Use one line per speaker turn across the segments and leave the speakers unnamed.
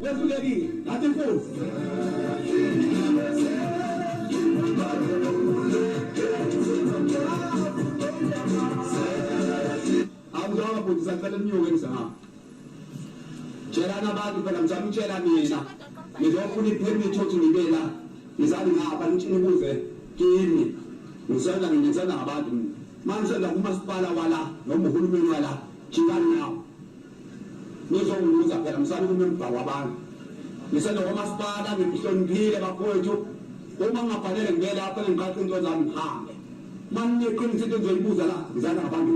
wezulekile ngathi inkosi awuzona bhodisa ngicela inyuke ngizama tshelana abantu phela ngizama ukutshela mina ngizofuna ipermit ukuthi ngibe la ngizali ngapha ngitshinibuze kimi ngisenza ngizana ngabantu manje la kumasipala wala noma uhulumeni wala jikani nawo ngizongibuza phela ngisali kumembhawo wabantu ngisena kwamasipala ngihloniphile bafowethu uma ngingabhalele ngibele lapha ngiqaqe into zami ngihambe manje iqiniso into engizoyibuza la ngizana ngabantu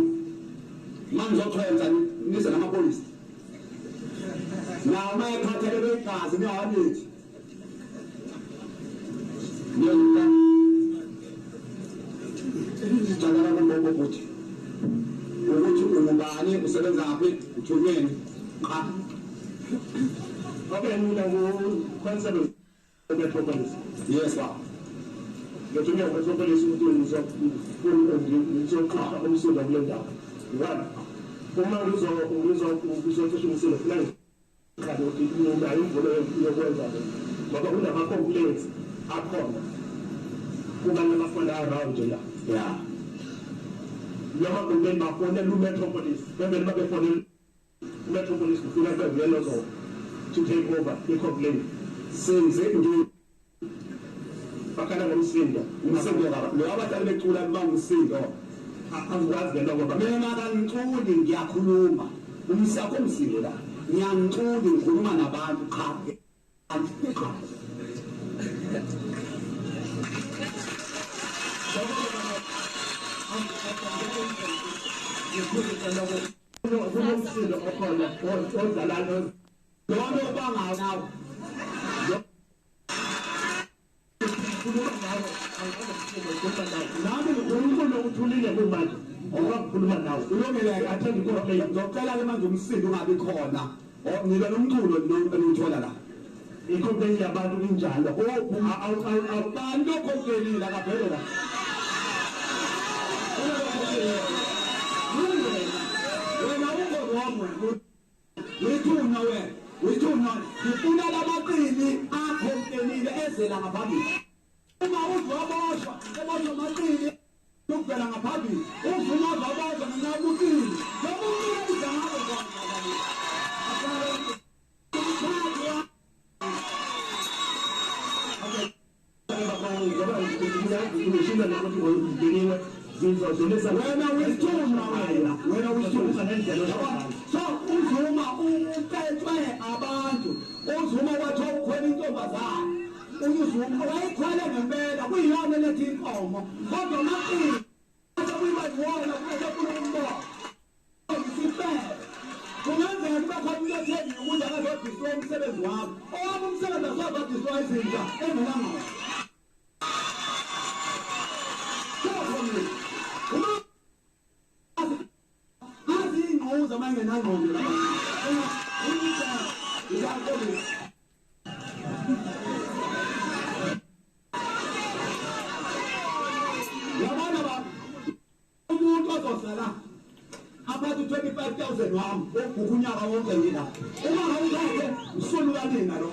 manje ngizochwenza nize namapolisi nawo mayekhathele begazi niyawanithi ngiyonka ngicela ngoba ukuthi ungubani usebenza ngaphi uthumeni cha okay mina ngu-conservative metropolis yes ba ngithunywa metropolis ukuthi ngizoqasha umsindo kule ndawo one uma uzothisha umsindo fulani kanti ukuthi unayo imvulo yokwenza ngoba kunama-complaints akhona kuba namafona around la ya noma kumele bafonele umetropolis bebele babefonele umetropolis kufika kwevelozo to take over i-complaint senze bakhala ngomsindo lo abatali becula bangumsindo angikwazi lento ngoba mina kangiculi ngiyakhuluma umsakho umsindo la ngiyangiculi ngikhuluma nabantu cha kunomsindo okhona odlalayo lona obanga nawo nami ngikhuluma ukuthulile kumanje ngoba ngikhuluma nawo ulungile athanda ukomplain ngicela ke manje umsindo ungabi khona ngilo nomculo enuthola la i-complaint yabantu injalo abantu okhokhelile akaphelela wena ungoroma wethunywa wena wethunywa ngifuna lamaqini akhokhelile ezela ngaphambili uma uzoboshwa eboshwa amaqini ukuvela ngaphambili uvuma zaboshwa ngenabukini lokuqiniza ngabo wena withuma so uzuma uqetshwe abantu uzuma wathi ukhwela intombazane uzuma wayikhwele ngempela kuyiyona lethi inkomo kodwa amaqini kuyiba yiwona kunokumboka isifele kungenzeka kuba khona uletheni ukuthi akazodiswa umsebenzi wakho owami umsebenzi akuzodiswa izinja engelangabo zamanye nangqondo yabona ba umuntu ozosala aphathe 25,000 wami ukunyaka wonke ngina uma ngawuthathe usuluka nina lo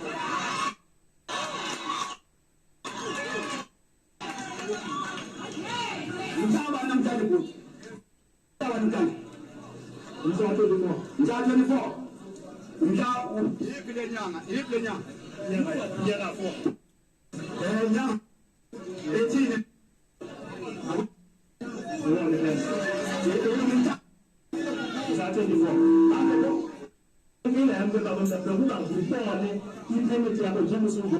ngizaba namhlanje kuthi ngizaba namhlanje Mhla 24. Mhla yiphi lenyanga? Nyanga 4. Nyanga 18. Mhla 24. Ngile hambe babona bekuba ngibone ipermit yakho njengosungu.